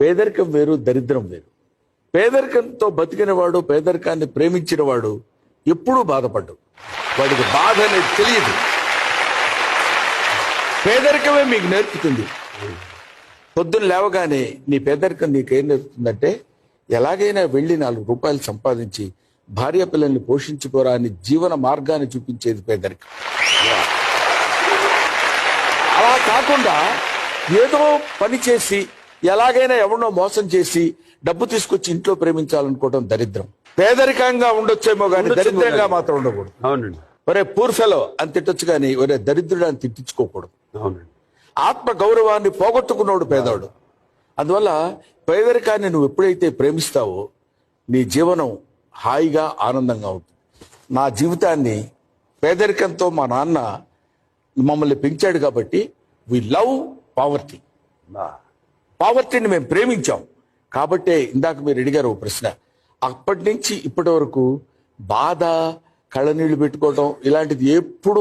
పేదరికం వేరు, దరిద్రం వేరు. పేదరికంతో బతికినవాడు, పేదరికాన్ని ప్రేమించినవాడు ఎప్పుడూ బాధపడ్డు. వాడికి బాధ అనేది తెలియదు. పేదరికమే మీకు నేర్పుతుంది. పొద్దున్న లేవగానే నీ పేదరికం నీకేం నేర్పుతుందంటే, ఎలాగైనా వెళ్ళి 4 రూపాయలు సంపాదించి భార్య పిల్లల్ని పోషించుకోరా అని జీవన మార్గాన్ని చూపించేది పేదరికం. అలా కాకుండా ఏదో పని చేసి ఎలాగైనా ఎవరినో మోసం చేసి డబ్బు తీసుకొచ్చి ఇంట్లో ప్రేమించాలనుకోవడం దరిద్రం. పేదరికంగా ఉండొచ్చేమో కానీ దరిద్రంగా మాత్రం ఉండకూడదు. అవునండి. ఒరే పూర్ ఫెలో అని తిట్టొచ్చు కానీ ఒరే దరిద్రుడు అని తిట్టించుకోకూడదు. అవునండి. ఆత్మ గౌరవాన్ని పోగొట్టుకున్నాడు పేదవాడు. అందువల్ల పేదరికాన్ని నువ్వు ఎప్పుడైతే ప్రేమిస్తావో నీ జీవనం హాయిగా ఆనందంగా ఉంటుంది. నా జీవితాన్ని పేదరికంతో మా నాన్న మమ్మల్ని పెంచాడు కాబట్టి వి లవ్ పావర్టీ. పావర్టీని మేము ప్రేమించాం కాబట్టే ఇందాక మీరు అడిగారు ఓ ప్రశ్న. అప్పటి నుంచి ఇప్పటి వరకు బాధ, కళ్ళనీళ్లు పెట్టుకోవడం ఇలాంటిది ఎప్పుడూ